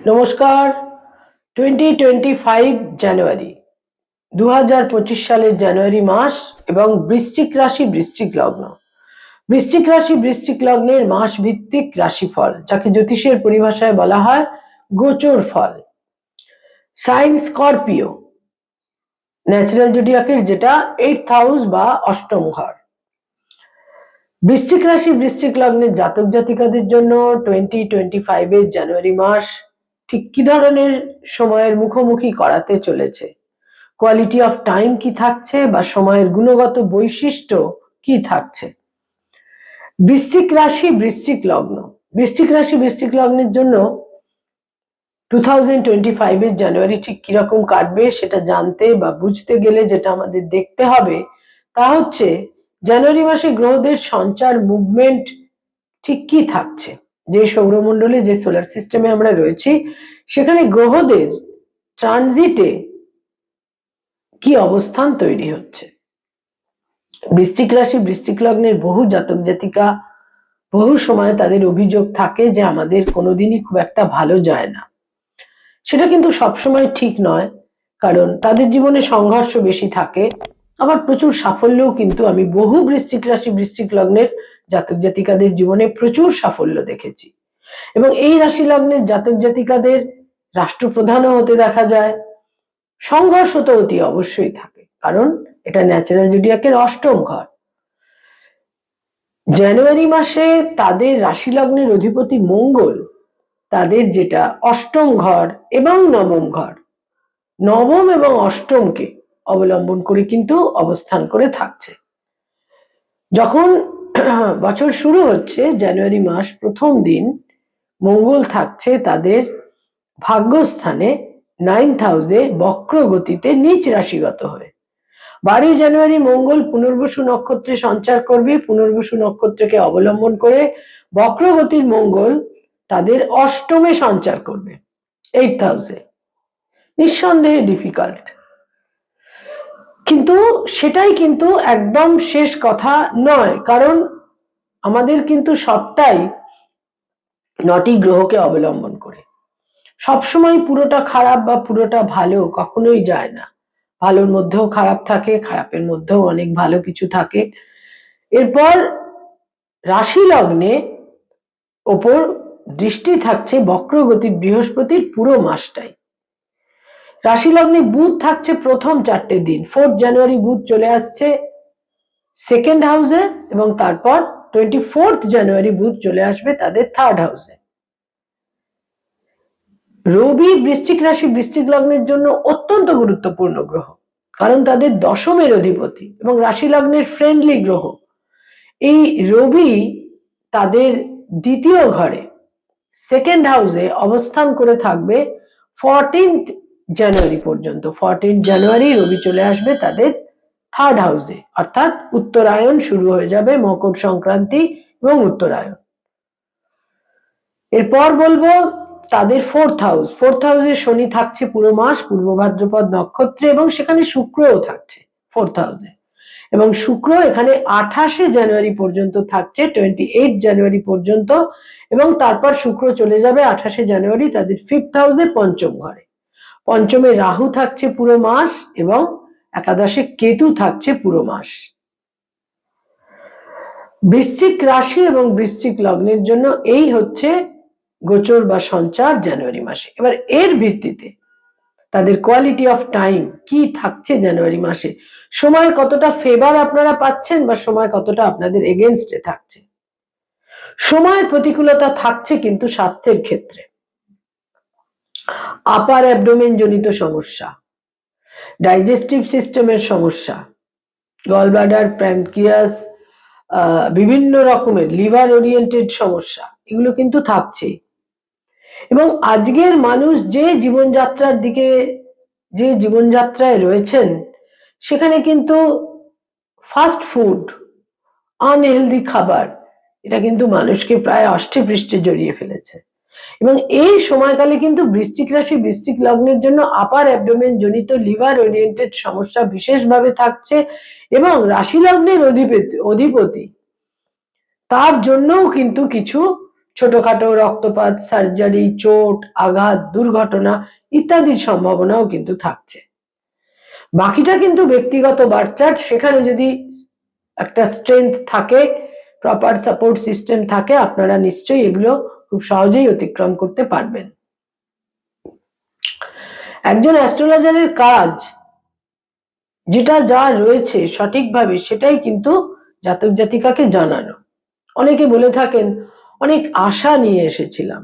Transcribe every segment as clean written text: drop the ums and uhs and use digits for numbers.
নমস্কার। 2025 জানুয়ারি 2025 সালের জানুয়ারি মাস এবং বৃশ্চিক রাশি বৃশ্চিক লগ্ন। বৃশ্চিক রাশি বৃশ্চিক লগ্নের মাস ভিত্তিক রাশিফল, যাকে জ্যোতিষের পরিভাষায় বলা হয় গোচর ফল। সাইন স্করপিও, ন্যাচারাল জোডিয়াকের যেটা 8th হাউস বা অষ্টম ঘর। বৃশ্চিক রাশি বৃশ্চিক লগ্নের জাতক জাতিকাদের জন্য 2025 এর জানুয়ারি মাস ঠিক কি ধরনের সময়ের মুখোমুখি করাতে চলেছে, কোয়ালিটি অফ টাইম কি থাকছে বা সময়ের গুণগত বৈশিষ্ট্য কি থাকছে। বৃশ্চিক রাশি বৃশ্চিক লগ্ন, বৃশ্চিক রাশি বৃশ্চিক লগ্নের জন্য 2025 এর জানুয়ারি ঠিক কিরকম কাটবে সেটা জানতে বা বুঝতে গেলে যেটা আমাদের দেখতে হবে তা হচ্ছে জানুয়ারি মাসে গ্রহদের সঞ্চার, মুভমেন্ট ঠিক কি থাকছে। যে সৌরমণ্ডলে, যে সোলার সিস্টেমে আমরা রয়েছি, সেখানে গ্রহদের ট্রানজিটে কি অবস্থান তৈরি হচ্ছে। বৃশ্চিক রাশি বৃশ্চিক লগ্নের বহু জাতক জাতিকা বহু সময় তাদের অভিযোগ থাকে যে আমাদের কোনোদিনই খুব একটা ভালো যায় না। সেটা কিন্তু সবসময় ঠিক নয়, কারণ তাদের জীবনে সংঘর্ষ বেশি থাকে, আবার প্রচুর সাফল্যও কিন্তু আমি বহু বৃশ্চিক রাশি বৃশ্চিক লগ্নের জাতক জাতিকাদের জীবনে প্রচুর সাফল্য দেখেছি। এবং এই রাশি লগ্নের জাতক জাতিকাদের রাষ্ট্রপ্রধানও হতে দেখা যায়। সংঘর্ষ তো অতি অবশ্যই থাকে, কারণ এটা ন্যাচারাল জোডিয়াকের অষ্টম ঘর। জানুয়ারি মাসে তাদের রাশি লগ্নের অধিপতি মঙ্গল তাদের যেটা অষ্টম ঘর এবং নবম ঘর, নবম এবং অষ্টমকে অবলম্বন করে কিন্তু অবস্থান করে থাকছে। যখন বছর শুরু হচ্ছে, জানুয়ারি মাস প্রথম দিন মঙ্গল থাকছে তাদের ভাগ্যস্থানে 9th হাউসে বক্র গতিতে নিচ রাশিগত হয়ে। 12 জানুয়ারি মঙ্গল পুনর্বসু নক্ষত্রে সঞ্চার করবে। পুনর্বসু নক্ষত্রকে অবলম্বন করে বক্রগতির মঙ্গল তাদের অষ্টমে সঞ্চার করবে, 8th হাউসে। নিঃসন্দেহে ডিফিকাল্ট, কিন্তু সেটাই কিন্তু একদম শেষ কথা নয়, কারণ আমাদের কিন্তু সবটাই 9টি গ্রহকে অবলম্বন করে। সবসময় পুরোটা খারাপ বা পুরোটা ভালো কখনোই যায় না। ভালোর মধ্যেও খারাপ থাকে, খারাপের মধ্যেও অনেক ভালো কিছু থাকে। এরপর রাশি লগ্নে ওপর দৃষ্টি থাকছে বক্রগতি বৃহস্পতির পুরো মাসটাই। রাশি লগ্নে বুধ থাকছে প্রথম 4টে দিন। 4th জানুয়ারি বুধ চলে আসছে 2nd হাউসে এবং তারপর 24th জানুয়ারি বুধ চলে আসবে তাদের 3rd হাউসে। রবি বৃশ্চিক রাশি বৃশ্চিক লগ্নের জন্য অত্যন্ত গুরুত্বপূর্ণ গ্রহ, কারণ তাদের দশমের অধিপতি এবং রাশি লগ্নের ফ্রেন্ডলি গ্রহ। এই রবি তাদের দ্বিতীয় ঘরে 2nd হাউসে অবস্থান করে থাকবে 14th জানুয়ারি পর্যন্ত। 14th জানুয়ারি রবি চলে আসবে তাদের 3rd হাউসে, অর্থাৎ উত্তরায়ণ শুরু হয়ে যাবে, মকর সংক্রান্তি এবং উত্তরায়ণ। এরপর বলবো তাদের 4th হাউস। 4th হাউসে শনি থাকছে পুরো মাস পূর্ব ভাদ্রপদ নক্ষত্রে এবং সেখানে শুক্রও থাকছে 4th হাউসে। এবং শুক্র এখানে 28শে জানুয়ারি পর্যন্ত থাকছে, 28 জানুয়ারি পর্যন্ত, এবং তারপর শুক্র চলে যাবে 28শে জানুয়ারি তাদের 5th হাউসে পঞ্চম ঘরে। পঞ্চমে রাহু থাকছে পুরো মাস এবং একাদশে কেতু থাকছে পুরো মাস। বৃশ্চিক রাশি এবং বৃশ্চিক লগ্নের জন্য এই হচ্ছে গোচর বা সঞ্চার জানুয়ারি মাসে। এবার এর ভিত্তিতে তাদের কোয়ালিটি অফ টাইম কি থাকছে জানুয়ারি মাসে, সময় কতটা ফেভার আপনারা পাচ্ছেন বা সময় কতটা আপনাদের এগেনস্টে থাকছে। সময়ের প্রতিকূলতা থাকছে কিন্তু স্বাস্থ্যের ক্ষেত্রে। আপার অ্যাবডোমেন জনিত সমস্যা, ডাইজেস্টিভ সিস্টেমের সমস্যা, গলব্লাডার, প্যানক্রিয়াস, বিভিন্ন রকমের লিভার ওরিয়েন্টেড সমস্যা, এগুলো কিন্তু থাকছেই। এবং আজকের মানুষ যে জীবনযাত্রায় রয়েছেন, সেখানে কিন্তু ফাস্ট ফুড, আনহেলদি খাবার, এটা কিন্তু মানুষকে প্রায় অষ্টে পৃষ্ঠে জড়িয়ে ফেলেছে। এবং এই সময়কালে কিন্তু বৃশ্চিক রাশি বৃশ্চিক লগ্নের জন্য আপার অ্যাবডোমেন জনিত লিভার ওরিয়েন্টেড সমস্যা বিশেষভাবে থাকছে। এবং রাশি লগ্নের অধিপতি তার জন্যও কিন্তু কিছু ছোটখাটো রক্তপাত, সার্জারি, চোট, আঘাত, দুর্ঘটনা ইত্যাদির সম্ভাবনাও কিন্তু থাকছে। বাকিটা কিন্তু ব্যক্তিগত বার্থ চার্ট, সেখানে যদি একটা স্ট্রেংথ থাকে, প্রপার সাপোর্ট সিস্টেম থাকে, আপনারা নিশ্চয়ই এগুলো খুব সহজেই অতিক্রম করতে পারবেন। একজন অ্যাস্ট্রোলজারের কাজ যেটা যা রয়েছে সঠিকভাবে সেটাই কিন্তু জাতক জাতিকাকে জানানো। অনেকে বলে থাকেন অনেক আশা নিয়ে এসেছিলাম,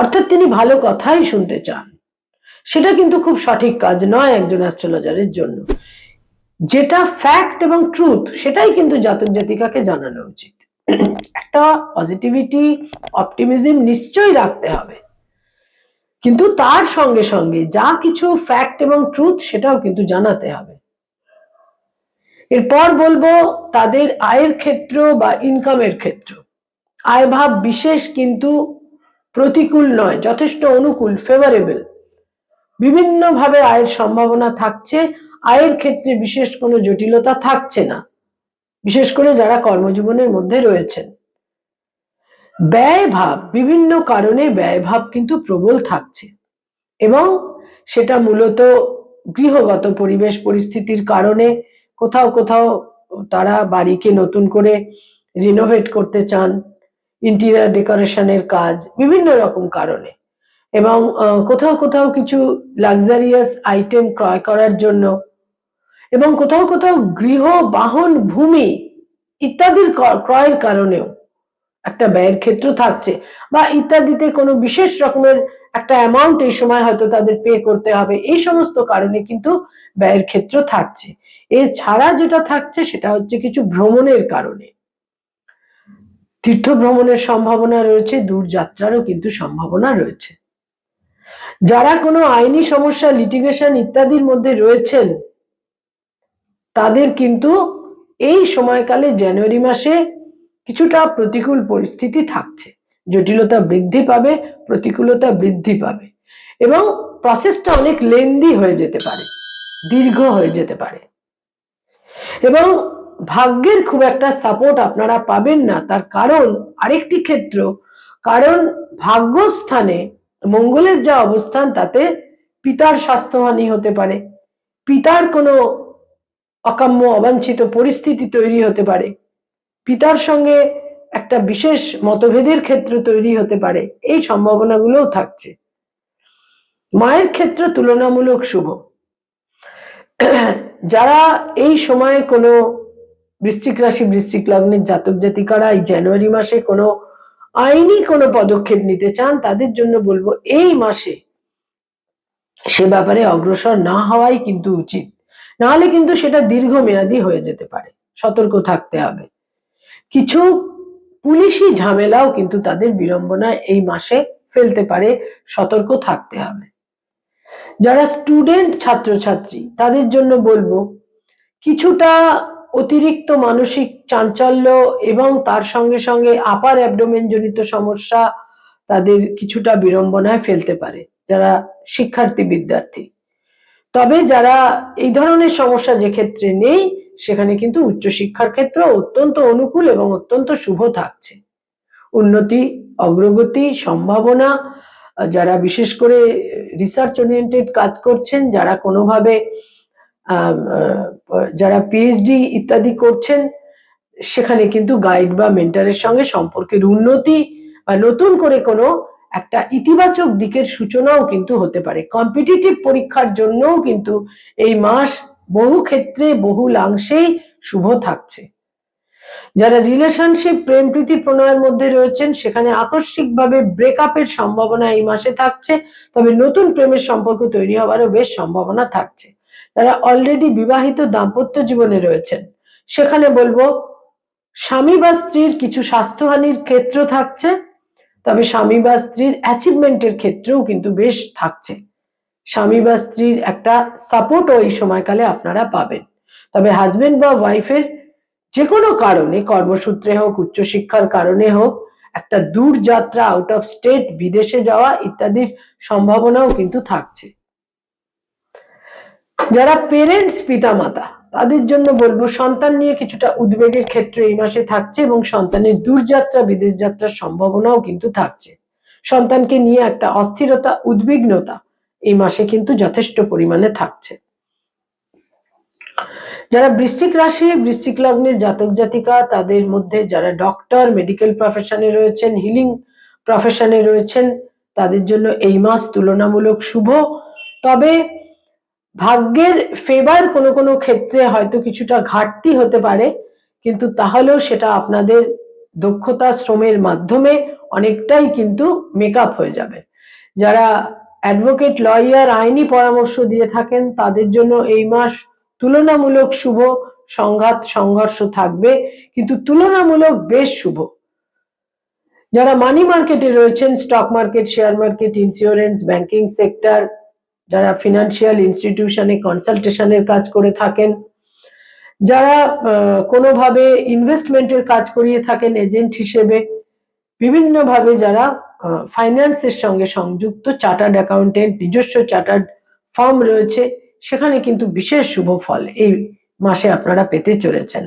অর্থাৎ তিনি ভালো কথাই শুনতে চান। সেটা কিন্তু খুব সঠিক কাজ নয় একজন অ্যাস্ট্রোলজারের জন্য। যেটা ফ্যাক্ট এবং ট্রুথ সেটাই কিন্তু জাতক জাতিকাকে জানানো উচিত। একটা পজিটিভিটি, অপটিমিজম নিশ্চয়ই রাখতে হবে, কিন্তু তার সঙ্গে সঙ্গে যা কিছু ফ্যাক্ট এবং ট্রুথ সেটাও কিন্তু জানাতে হবে। এরপর বলবো তাদের আয়ের ক্ষেত্র বা ইনকামের ক্ষেত্র। আয় ভাব বিশেষ কিন্তু প্রতিকূল নয়, যথেষ্ট অনুকূল, ফেভারেবল। বিভিন্ন ভাবে আয়ের সম্ভাবনা থাকছে। আয়ের ক্ষেত্রে বিশেষ কোনো জটিলতা থাকছে না, বিশেষ করে যারা কর্মজীবনের মধ্যে রয়েছেন। ব্যয় ভাব, বিভিন্ন কারণে ব্যয় ভাব কিন্তু প্রবল থাকছে, এবং সেটা মূলত গৃহগত পরিবেশ পরিস্থিতির কারণে। কোথাও কোথাও তারা বাড়িকে নতুন করে রিনোভেট করতে চান, ইন্টেরিয়র ডেকোরেশনের কাজ, বিভিন্ন রকম কারণে। এবং কোথাও কোথাও কিছু লাক্সারিয়াস আইটেম ক্রয় করার জন্য, এবং কোথাও কোথাও গৃহ, বাহন, ভূমি ইত্যাদির ক্রয়ের কারণেও একটা ব্যয়ের ক্ষেত্র থাকছে, বা ইত্যাদিতে কোনো বিশেষ রকমের একটা অ্যামাউন্ট এই সময় হয়তো তাদের পে করতে হবে। এই সমস্ত কারণে কিন্তু ব্যয়ের ক্ষেত্র থাকছে। এছাড়া যেটা থাকছে সেটা হচ্ছে কিছু ভ্রমণের কারণে। তীর্থ ভ্রমণের সম্ভাবনা রয়েছে, দূর যাত্রারও কিন্তু সম্ভাবনা রয়েছে। যারা কোনো আইনি সমস্যা, লিটিগেশন ইত্যাদির মধ্যে রয়েছেন তাদের কিন্তু এই সময়কালে জানুয়ারি মাসে কিছুটা প্রতিকূল পরিস্থিতি থাকছে। জটিলতা বৃদ্ধি পাবে, প্রতিকূলতা বৃদ্ধি পাবে, এবং প্রসেসটা অনেক লেন্দি হয়ে যেতে পারে, দীর্ঘ হয়ে যেতে পারে, এবং ভাগ্যের খুব একটা সাপোর্ট আপনারা পাবেন না। তার কারণ আরেকটি ক্ষেত্র, কারণ ভাগ্যস্থানে মঙ্গলের যা অবস্থান তাতে পিতার স্বাস্থ্যহানি হতে পারে, পিতার কোনো অকাম্য অবাঞ্ছিত পরিস্থিতি তৈরি হতে পারে, পিতার সঙ্গে একটা বিশেষ মতভেদের ক্ষেত্র তৈরি হতে পারে, এই সম্ভাবনাগুলোও থাকছে। মায়ের ক্ষেত্র তুলনামূলক শুভ। যারা এই সময়ে কোনো বৃশ্চিক রাশি, বৃশ্চিক লগ্নের জাতক জাতিকারা এই জানুয়ারি মাসে কোনো আইনি কোনো পদক্ষেপ নিতে চান, তাদের জন্য বলবো এই মাসে সে ব্যাপারে অগ্রসর না হওয়াই কিন্তু উচিত, নাহলে কিন্তু সেটা দীর্ঘমেয়াদী হয়ে যেতে পারে। সতর্ক থাকতে হবে। কিছু পুলিশি ঝামেলাও কিন্তু তাদের বিড়ম্বনায় এই মাসে ফেলতে পারে, সতর্ক থাকতে হবে। যারা স্টুডেন্ট, ছাত্রছাত্রী, তাদের জন্য বলবো কিছুটা অতিরিক্ত মানসিক চাঞ্চল্য এবং তার সঙ্গে সঙ্গে আপার অ্যাবডোমেন জনিত সমস্যা তাদের কিছুটা বিড়ম্বনায় ফেলতে পারে, যারা শিক্ষার্থী, বিদ্যার্থী। তবে যারা এই ধরনের সমস্যা যে ক্ষেত্রে নেই, সেখানে কিন্তু উচ্চশিক্ষার ক্ষেত্র অত্যন্ত অনুকূল এবং অত্যন্ত শুভ থাকছে। উন্নতি, অগ্রগতি, সম্ভাবনা, যারা বিশেষ করে রিসার্চ ওরিয়েন্টেড কাজ করছেন, যারা কোনোভাবে যারা পিএইচডি ইত্যাদি করছেন, সেখানে কিন্তু গাইড বা মেন্টরের সঙ্গে সম্পর্কের উন্নতি বা নতুন করে কোনো একটা ইতিবাচক দিকের সূচনাও কিন্তু হতে পারে। কম্পিটিটিভ পরীক্ষার জন্যও কিন্তু এই মাস বহু ক্ষেত্রে বহুলাংশেই শুভ থাকছে। যারা রিলেশনশিপ, প্রেম প্রীতি প্রণয়ের মধ্যে রয়েছেন, সেখানে আকস্মিকভাবে ব্রেকআপের সম্ভাবনা এই মাসে থাকছে, তবে নতুন প্রেমের সম্পর্ক তৈরি হওয়ারও বেশ সম্ভাবনা থাকছে। যারা অলরেডি বিবাহিত দাম্পত্য জীবনে রয়েছেন, সেখানে বলবো স্বামী বা স্ত্রীর কিছু স্বাস্থ্যহানির ক্ষেত্র থাকছে, তবে স্বামী বা স্ত্রীর অ্যাচিভমেন্টের ক্ষেত্রেও কিন্তু বেশ থাকছে। স্বামী বা স্ত্রীর একটা সাপোর্টও এই সময়কালে আপনারা পাবেন। তবে হাজবেন্ড বা ওয়াইফের যে কোনো কারণে, কর্মসূত্রে হোক, উচ্চশিক্ষার কারণে হোক, একটা দূর যাত্রা, আউট অফ স্টেট, বিদেশে যাওয়া ইত্যাদির সম্ভাবনাও কিন্তু থাকছে। যারা পেরেন্টস, পিতামাতা, তাদের জন্য বলবো সন্তান নিয়ে কিছুটা উদ্বেগের ক্ষেত্রে এই মাসে থাকছে এবং সন্তানের দূরযাত্রা বিদেশ যাত্রার সম্ভাবনাও কিন্তু থাকছে। সন্তানকে নিয়ে একটা অস্থিরতা উদ্বিগ্নতা এই মাসে কিন্তু যথেষ্ট পরিমাণে থাকছে। যারা বৃশ্চিক রাশি বৃশ্চিক লগ্নের জাতক জাতিকা তাদের মধ্যে যারা ডক্টর মেডিকেল প্রফেশনে রয়েছেন হিলিং প্রফেশনে রয়েছেন তাদের জন্য এই মাস তুলনামূলক শুভ। তবে ভাগ্যের ফেভার কোনো কোনো ক্ষেত্রে হয়তো কিছুটা ঘাটতি হতে পারে, কিন্তু তাহলেও সেটা আপনাদের দক্ষতা শ্রমের মাধ্যমে অনেকটাই কিন্তু মেকআপ হয়ে যাবে। যারা অ্যাডভোকেট লয়ার আইনি পরামর্শ দিয়ে থাকেন তাদের জন্য এই মাস তুলনামূলক শুভ। সংঘাত সংঘর্ষ থাকবে কিন্তু তুলনামূলক বেশ শুভ। যারা মানি মার্কেটে রয়েছেন stock market share market insurance banking sector, যারা ফিনান্সিয়াল ইনস্টিটিউশনে কনসালটেশনের কাজ করে থাকেন, যারা কোনোভাবে ইনভেস্টমেন্টের কাজ করিয়ে থাকেন এজেন্ট হিসেবে, বিভিন্নভাবে যারা ফাইন্যান্সের সঙ্গে সংযুক্ত চার্টার্ড অ্যাকাউন্টেন্ট নিজস্ব চার্টার্ড ফার্ম রয়েছে সেখানে কিন্তু বিশেষ শুভ ফল এই মাসে আপনারা পেতে চলেছেন।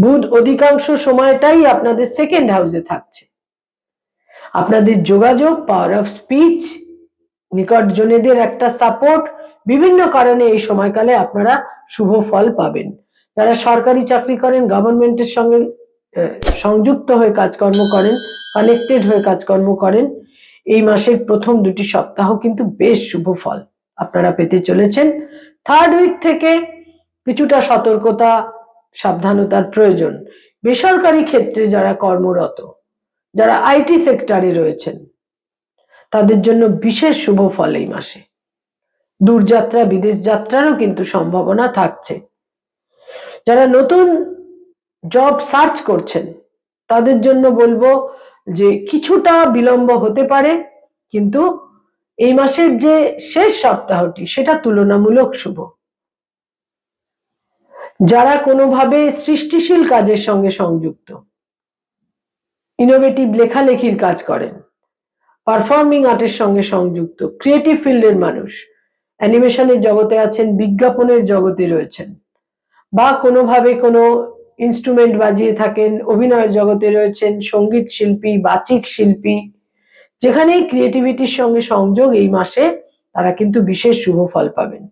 বুধ অধিকাংশ সময়টাই আপনাদের সেকেন্ড হাউসে থাকছে। আপনাদের যোগাযোগ পাওয়ার অফ স্পিচ নিকটজনেদের একটা সাপোর্ট বিভিন্ন কারণে এই সময়কালে আপনারা শুভ ফল পাবেন। যারা সরকারি চাকরি করেন গভর্নমেন্টের সঙ্গে সংযুক্ত হয়ে কাজকর্ম করেন কানেক্টেড হয়ে কাজকর্ম করেন এই মাসের প্রথম দুটি সপ্তাহ কিন্তু বেশ শুভ ফল আপনারা পেতে চলেছেন। থার্ড উইক থেকে কিছুটা সতর্কতা সাবধানতার প্রয়োজন। বেসরকারি ক্ষেত্রে যারা কর্মরত যারা আইটি সেক্টরে রয়েছেন তাদের জন্য বিশেষ শুভ ফল এই মাসে। দূরযাত্রা বিদেশ যাত্রারও কিন্তু সম্ভাবনা থাকছে। যারা নতুন জব সার্চ করছেন তাদের জন্য বলবো যে কিছুটা বিলম্ব হতে পারে কিন্তু এই মাসের যে শেষ সপ্তাহটি সেটা তুলনামূলক শুভ। যারা কোনোভাবে সৃষ্টিশীল কাজের সঙ্গে সংযুক্ত ইনোভেটিভ লেখালেখির কাজ করেন পারফর্মিং আর্টের সঙ্গে সংযুক্ত ক্রিয়েটিভ ফিল্ডের মানুষ অ্যানিমেশনের জগতে আছেন বিজ্ঞাপনের জগতে রয়েছেন বা কোনোভাবে কোনো ইনস্ট্রুমেন্ট বাজিয়ে থাকেন অভিনয়ের জগতে রয়েছেন সঙ্গীত শিল্পী বাচিক শিল্পী যেখানেই ক্রিয়েটিভিটির সঙ্গে সংযোগ এই মাসে তারা কিন্তু বিশেষ শুভ ফল পাবেন।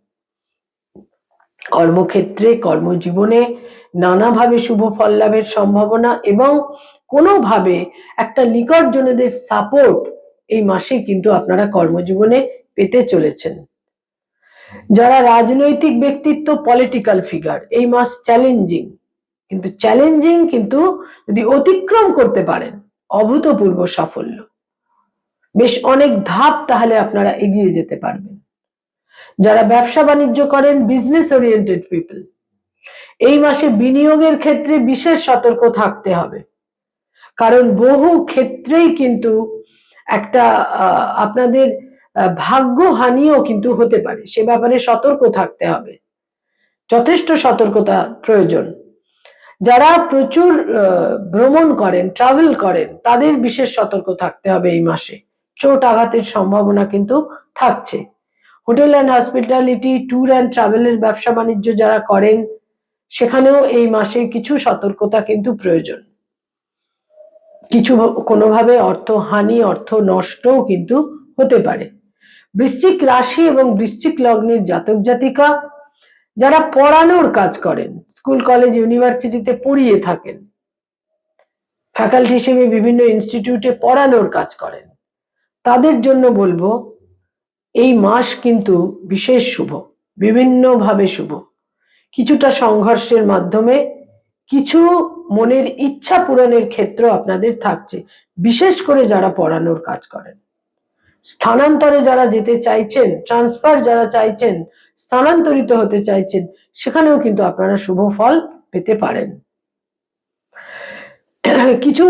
কর্মক্ষেত্রে কর্মজীবনে নানাভাবে শুভ ফল লাভের সম্ভাবনা এবং কোনোভাবে একটা নিকটজনদের সাপোর্ট এই মাসে কিন্তু আপনারা কর্মজীবনে পেতে চলেছেন। যারা রাজনৈতিক ব্যক্তিত্ব পলিটিক্যাল ফিগার এই মাস চ্যালেঞ্জিং কিন্তু যদি অতিক্রম করতে পারেন অভূতপূর্ব সাফল্য। বেশ অনেক ধাপ তাহলে আপনারা এগিয়ে যেতে পারবেন। যারা ব্যবসা বাণিজ্য করেন বিজনেস ওরিয়েন্টেড পিপল এই মাসে বিনিয়োগের ক্ষেত্রে বিশেষ সতর্ক থাকতে হবে কারণ বহু ক্ষেত্রেই কিন্তু একটা আপনাদের ভাগ্যহানিও কিন্তু হতে পারে সে ব্যাপারে সতর্ক থাকতে হবে যথেষ্ট সতর্কতা প্রয়োজন। যারা প্রচুর ভ্রমণ করেন ট্রাভেল করেন তাদের বিশেষ সতর্ক থাকতে হবে এই মাসে চোট আঘাতের সম্ভাবনা কিন্তু থাকছে। Hotel and hospitality tour and ট্রাভেলের ব্যবসা বাণিজ্য যারা করেন সেখানেও এই মাসে কিছু সতর্কতা কিন্তু প্রয়োজন। কিছু কোনোভাবে অর্থ হানি অর্থ নষ্টও কিন্তু হতে পারে। বৃশ্চিক রাশি এবং বৃশ্চিক লগ্নের জাতক জাতিকা যারা পড়ানোর কাজ করেন স্কুল কলেজ ইউনিভার্সিটিতে পড়িয়ে থাকেন ফ্যাকাল্টি হিসেবে বিভিন্ন ইনস্টিটিউটে পড়ানোর কাজ করেন তাদের জন্য বলবো এই মাস কিন্তু বিশেষ শুভ বিভিন্নভাবে শুভ। কিছুটা সংঘর্ষের মাধ্যমে কিছু মনের ইচ্ছা পূরণের ক্ষেত্র আপনাদের থাকছে বিশেষ করে যারা পড়ানোর কাজ করেন। স্থানান্তরে যারা যেতে চাইছেন ট্রান্সফার যারা চাইছেন স্থানান্তরিত হতে চাইছেন সেখানেও কিন্তু আপনারা শুভ ফল পেতে পারেন। কিছু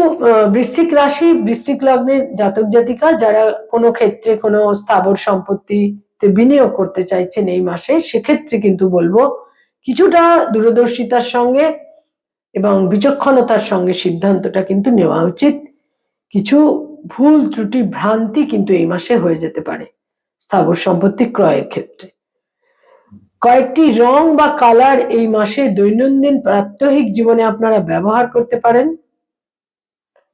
বৃশ্চিক রাশি বৃশ্চিক লগ্নের জাতক জাতিকা যারা কোনো ক্ষেত্রে কোনো স্থাবর সম্পত্তিতে বিনিয়োগ করতে চাইছেন এই মাসে সেক্ষেত্রে কিন্তু বলবো কিছুটা দূরদর্শিতার সঙ্গে এবং বিচক্ষণতার সঙ্গে সিদ্ধান্তটা কিন্তু নেওয়া উচিত। কিছু ভুল ত্রুটি ভ্রান্তি কিন্তু এই মাসে হয়ে যেতে পারে স্থাবর সম্পত্তি ক্রয়ের ক্ষেত্রে। কয়েকটি রং বা কালার এই মাসে দৈনন্দিন প্রাত্যহিক জীবনে আপনারা ব্যবহার করতে পারেন,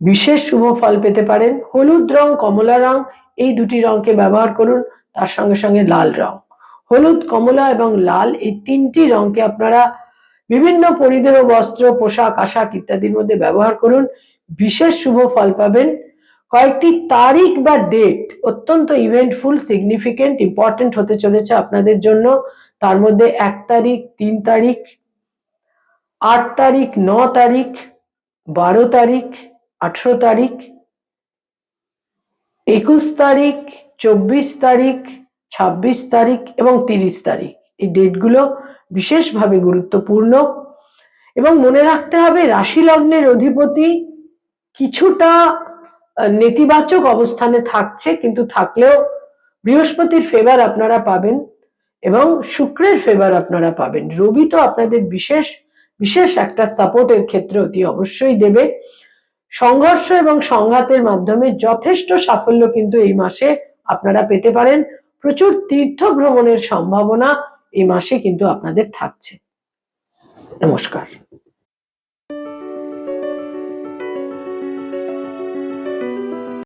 বিশেষ শুভ ফল পেতে পারেন। হলুদ রং, কমলা রং, এই দুটি রংকে ব্যবহার করুন, তার সঙ্গে সঙ্গে লাল রং। হলুদ, কমলা এবং লাল এই তিনটি রংকে আপনারা বিভিন্ন পরিধেয় বস্ত্র, পোশাক আশাক ইত্যাদির মধ্যে ব্যবহার করুন, বিশেষ শুভ ফল পাবেন। কয়েকটি তারিখ বা ডেট অত্যন্ত ইভেন্টফুল, সিগনিফিকেন্ট, ইম্পর্টেন্ট হতে চলেছে আপনাদের জন্য। তার মধ্যে 1 তারিখ, 3 তারিখ, 8 তারিখ, 9 তারিখ, 12 তারিখ, 18 তারিখ, 21 তারিখ, 24 তারিখ, 26 তারিখ এবং 30 তারিখ। এই ডেটগুলো বিশেষভাবে গুরুত্বপূর্ণ এবং মনে রাখতে হবে রাশি লগ্নের অধিপতি কিছুটা নেতিবাচক অবস্থানে থাকছে, কিন্তু থাকলেও বৃহস্পতির ফেভার আপনারা পাবেন এবং শুক্রের ফেভার আপনারা পাবেন। রবি তো আপনাদের বিশেষ বিশেষ একটা সাপোর্টের ক্ষেত্রে অতি অবশ্যই দেবে। সংঘর্ষ এবং সংঘাতের মাধ্যমে যথেষ্ট সাফল্য কিন্তু এই মাসে আপনারা পেতে পারেন। প্রচুর তীর্থ ভ্রমণের সম্ভাবনা এই মাসে কিন্তু আপনাদের থাকছে। নমস্কার।